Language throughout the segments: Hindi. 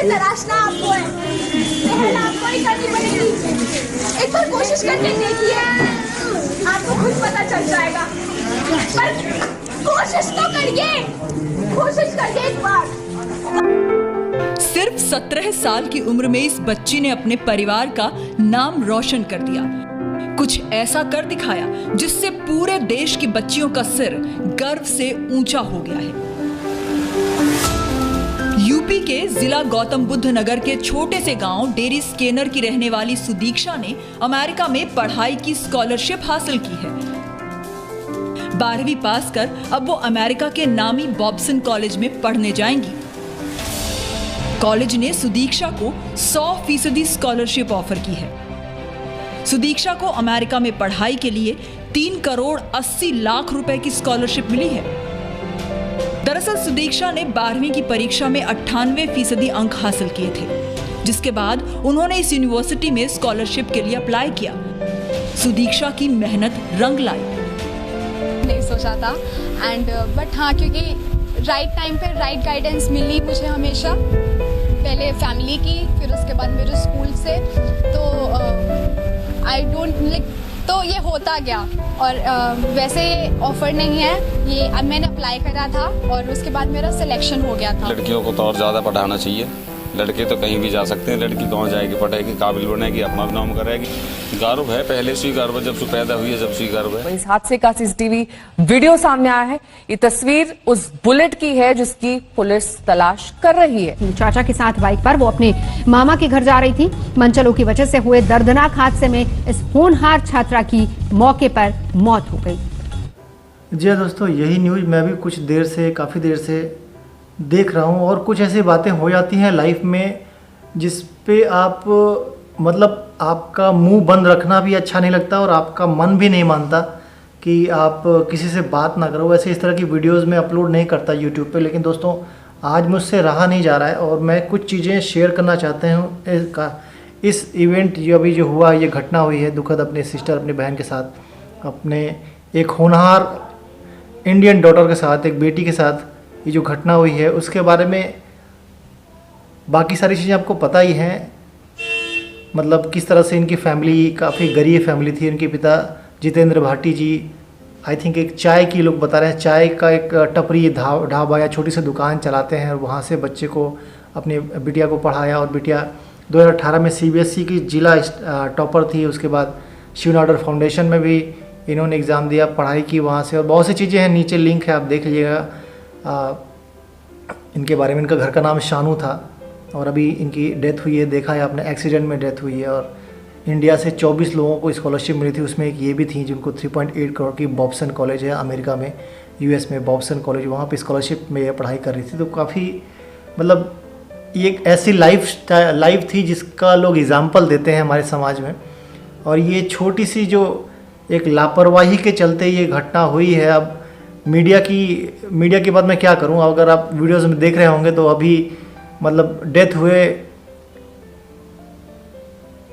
तराशना आपको है, पहल आपको ही करनी पड़ेगी। एक बार कोशिश करके देखिए, आपको खुद पता चल जाएगा। पर कोशिश तो करिए, कोशिश करिए एक बार। सिर्फ 17 साल की उम्र में इस बच्ची ने अपने परिवार का नाम रोशन कर दिया। कुछ ऐसा कर दिखाया जिससे पूरे देश की बच्चियों का सिर गर्व से ऊंचा हो गया है। यूपी के जिला गौतम बुद्ध नगर के छोटे से गांव डेरी स्केनर की रहने वाली सुदीक्षा ने अमेरिका में पढ़ाई की स्कॉलरशिप हासिल की है। 12वीं पास कर अब वो अमेरिका के नामी बॉब्सन कॉलेज में पढ़ने जाएंगी। कॉलेज ने सुदीक्षा को 100% स्कॉलरशिप ऑफर की है। सुदीक्षा को अमेरिका में पढ़ाई के लिए 3 करोड़ 80 लाख रुपए की स्कॉलरशिप मिली है। दरअसल सुदीक्षा ने 12वीं की परीक्षा में 98% अंक हासिल किए थे, जिसके बाद उन्होंने इस यूनिवर्सिटी में स्कॉलरशिप के लिए अप्लाई किया। सुदीक्षा की मेहनत रंग लाई। नहीं सोचा था बट हाँ, क्योंकि राइट टाइम पे राइट गाइडेंस मिली मुझे हमेशा, पहले फैमिली की, फिर उसके बाद मेरे स्कूल से, तो आई डोंट लाइक, तो ये होता गया। और वैसे ये ऑफर नहीं है, ये अब मैंने अप्लाई करा था और उसके बाद मेरा सिलेक्शन हो गया था। लड़कियों को तो और ज़्यादा पढ़ाना चाहिए। लड़के तो कहीं भी जा सकते हैं, लड़की कहाँ जाएगी, पढ़ेगी, काबिल बनेगी, अपना नाम करेगी। गर्व है, पहले से ही गर्व है, जब से पैदा हुई है जब से गर्व है। इस हादसे का सीसीटीवी वीडियो सामने आया है। ये तस्वीर उस बुलेट की है जिसकी पुलिस तलाश कर रही है। चाचा के साथ बाइक पर वो अपने मामा के घर जा रही थी। मनचलों की वजह से हुए दर्दनाक हादसे में इस होनहार छात्रा की मौके पर मौत हो गई। जी हाँ दोस्तों, यही न्यूज़ मैं भी कुछ देर से, काफ़ी देर से देख रहा हूँ। और कुछ ऐसी बातें हो जाती हैं लाइफ में जिस पे आप मतलब आपका मुंह बंद रखना भी अच्छा नहीं लगता और आपका मन भी नहीं मानता कि आप किसी से बात ना करो। वैसे इस तरह की वीडियोस मैं अपलोड नहीं करता यूट्यूब पे, लेकिन दोस्तों आज मुझसे रहा नहीं जा रहा है और मैं कुछ चीज़ें शेयर करना चाहते हूँ। इस इवेंट जो अभी जो हुआ, ये घटना हुई है दुखद अपने सिस्टर, अपनी बहन के साथ, अपने एक होनहार इंडियन डॉटर के साथ, एक बेटी के साथ ये जो घटना हुई है, उसके बारे में बाकी सारी चीज़ें आपको पता ही हैं। मतलब किस तरह से इनकी फैमिली काफ़ी गरीब फैमिली थी। इनके पिता जितेंद्र भाटी जी आई थिंक एक चाय की, लोग बता रहे हैं, चाय का एक टपरी, ढाबा या छोटी सी दुकान चलाते हैं और वहाँ से बच्चे को, अपनी बिटिया को पढ़ाया। और बिटिया 2018 में CBSE की जिला टॉपर थी। उसके बाद शिवनाडर फाउंडेशन में भी इन्होंने एग्ज़ाम दिया, पढ़ाई की वहाँ से। और बहुत सी चीज़ें हैं, नीचे लिंक है, आप देख लीजिएगा इनके बारे में। इनका घर का नाम शानू था और अभी इनकी डेथ हुई है, देखा है आपने, एक्सीडेंट में डेथ हुई है। और इंडिया से 24 लोगों को स्कॉलरशिप मिली थी, उसमें एक ये भी थी जिनको 3.8 करोड़ की बॉब्सन कॉलेज है अमेरिका में, US में बॉब्सन कॉलेज, वहाँ पे स्कॉलरशिप में ये पढ़ाई कर रही थी। तो काफ़ी मतलब ये एक ऐसी लाइफ थी जिसका लोग एग्जाम्पल देते हैं हमारे समाज में। और ये छोटी सी जो एक लापरवाही के चलते ये घटना हुई है। अब मीडिया की बात मैं क्या करूं, अगर आप वीडियोस में देख रहे होंगे तो अभी मतलब डेथ हुए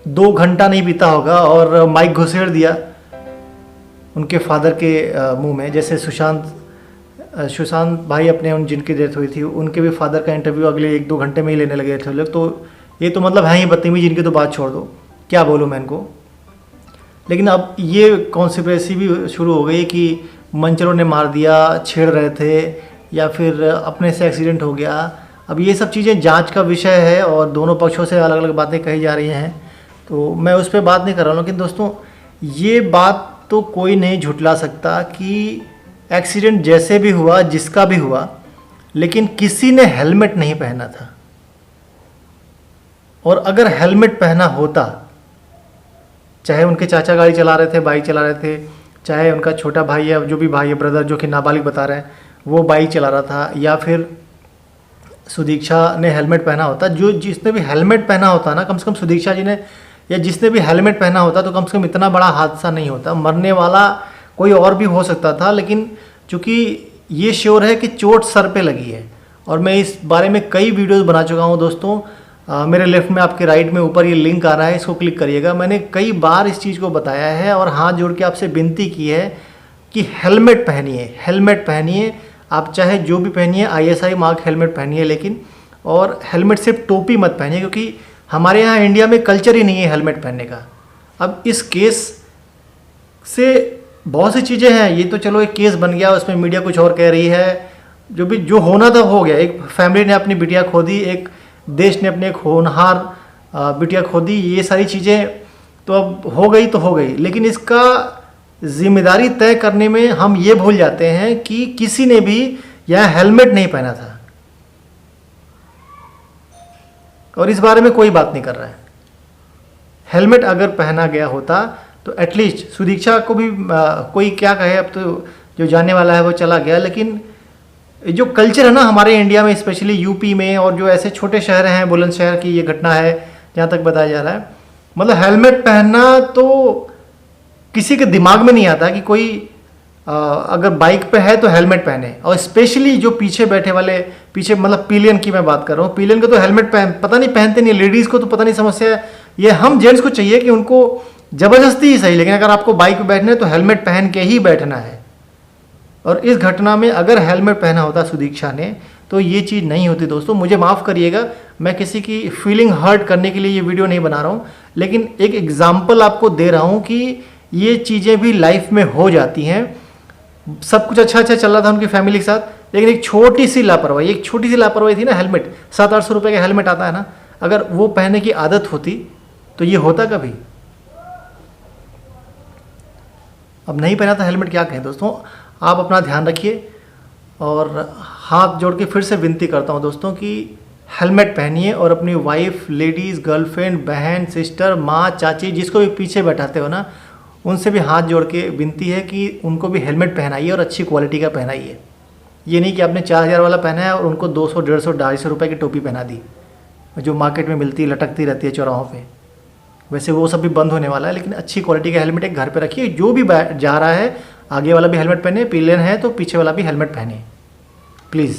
2 घंटा नहीं बीता होगा और माइक घुसेड़ दिया उनके फादर के मुंह में। जैसे सुशांत भाई अपने जिनकी डेथ हुई थी, उनके भी फादर का इंटरव्यू अगले 1-2 घंटे में ही लेने लगे थे लोग। तो ये तो मतलब है ही बदतमीजी, इनकी तो बात छोड़ दो, क्या बोलूँ मैं इनको। लेकिन अब ये कॉन्स्पिरेसी भी शुरू हो गई कि मनचलों ने मार दिया, छेड़ रहे थे, या फिर अपने से एक्सीडेंट हो गया। अब ये सब चीज़ें जांच का विषय है और दोनों पक्षों से अलग अलग बातें कही जा रही हैं, तो मैं उस पर बात नहीं कर रहा हूँ। लेकिन दोस्तों ये बात तो कोई नहीं झुठला सकता कि एक्सीडेंट जैसे भी हुआ, जिसका भी हुआ, लेकिन किसी ने हेलमेट नहीं पहना था। और अगर हेलमेट पहना होता, चाहे उनके चाचा गाड़ी चला रहे थे, बाइक चला रहे थे, चाहे उनका छोटा भाई है, जो भी भाई है, ब्रदर जो कि नाबालिग बता रहे हैं, वो बाइक चला रहा था, या फिर सुदीक्षा ने हेलमेट पहना होता, जिसने भी हेलमेट पहना होता ना, कम से कम सुदीक्षा जी ने या जिसने भी हेलमेट पहना होता, तो कम से कम इतना बड़ा हादसा नहीं होता। मरने वाला कोई और भी हो सकता था, लेकिन चूँकि ये श्योर है कि चोट सर पे लगी है। और मैं इस बारे में कई वीडियोज़ बना चुका हूँ दोस्तों। मेरे लेफ्ट में, आपके राइट में ऊपर ये लिंक आ रहा है, इसको क्लिक करिएगा। मैंने कई बार इस चीज़ को बताया है और हाथ जोड़ के आपसे विनती की है कि हेलमेट पहनिए, हेलमेट पहनिए। आप चाहे जो भी पहनिए, ISI मार्क हेलमेट पहनिए, लेकिन और हेलमेट सिर्फ टोपी मत पहनिए, क्योंकि हमारे यहाँ इंडिया में कल्चर ही नहीं है हेलमेट पहनने का। अब इस केस से बहुत सी चीज़ें हैं, ये तो चलो एक केस बन गया, उसमें मीडिया कुछ और कह रही है, जो होना था हो गया। एक फैमिली ने अपनी बिटिया खो दी, एक देश ने अपने एक होनहार बिटिया खो दी, ये सारी चीज़ें तो अब हो गई तो हो गई, लेकिन इसका जिम्मेदारी तय करने में हम ये भूल जाते हैं कि किसी ने भी यह हेलमेट नहीं पहना था और इस बारे में कोई बात नहीं कर रहा है। हेलमेट अगर पहना गया होता तो एटलीस्ट सुदीक्षा को भी कोई क्या कहे, अब तो जो जाने वाला है वो चला गया, लेकिन जो कल्चर है ना हमारे इंडिया में, स्पेशली यूपी में और जो ऐसे छोटे शहर हैं, बुलंदशहर की ये घटना है जहाँ तक बताया जा रहा है, मतलब हेलमेट पहनना तो किसी के दिमाग में नहीं आता कि कोई अगर बाइक पे है तो हेलमेट पहने। और स्पेशली जो पीछे बैठे वाले, पीछे मतलब पिलियन की मैं बात कर रहा हूँ, पिलियन को तो हेलमेट पता नहीं पहनते नहीं, लेडीज़ को तो पता नहीं समस्या है, ये हम जेंट्स को चाहिए कि उनको ज़बरदस्ती ही सही, लेकिन अगर आपको बाइक पे बैठना है तो हेलमेट पहन के ही बैठना है। और इस घटना में अगर हेलमेट पहना होता सुदीक्षा ने तो ये चीज़ नहीं होती। दोस्तों मुझे माफ़ करिएगा, मैं किसी की फीलिंग हर्ट करने के लिए ये वीडियो नहीं बना रहा हूँ, लेकिन एक एग्जाम्पल आपको दे रहा हूँ कि ये चीज़ें भी लाइफ में हो जाती हैं। सब कुछ अच्छा चल रहा था उनकी फैमिली के साथ, लेकिन एक छोटी सी लापरवाही थी ना, हेलमेट 700-800 रुपये का हेलमेट आता है ना, अगर वो पहनने की आदत होती तो ये होता कभी। अब नहीं पहना था हेलमेट, क्या कहें दोस्तों। आप अपना ध्यान रखिए और हाथ जोड़ के फिर से विनती करता हूँ दोस्तों कि हेलमेट पहनिए और अपनी वाइफ, लेडीज़, गर्लफ्रेंड, बहन, सिस्टर, माँ, चाची, जिसको भी पीछे बैठाते हो ना, उनसे भी हाथ जोड़ के विनती है कि उनको भी हेलमेट पहनाइए और अच्छी क्वालिटी का पहनाइए। ये नहीं कि आपने 4000 वाला पहना है और उनको 200, 150, 250 रुपये की टोपी पहना दी जो मार्केट में मिलती है, लटकती रहती है चौराहों पे। वैसे वो सब भी बंद होने वाला है, लेकिन अच्छी क्वालिटी का हेलमेट एक घर पे रखिए। जो भी जा रहा है, आगे वाला भी हेलमेट पहने, पिलियन है तो पीछे वाला भी हेलमेट पहने प्लीज़।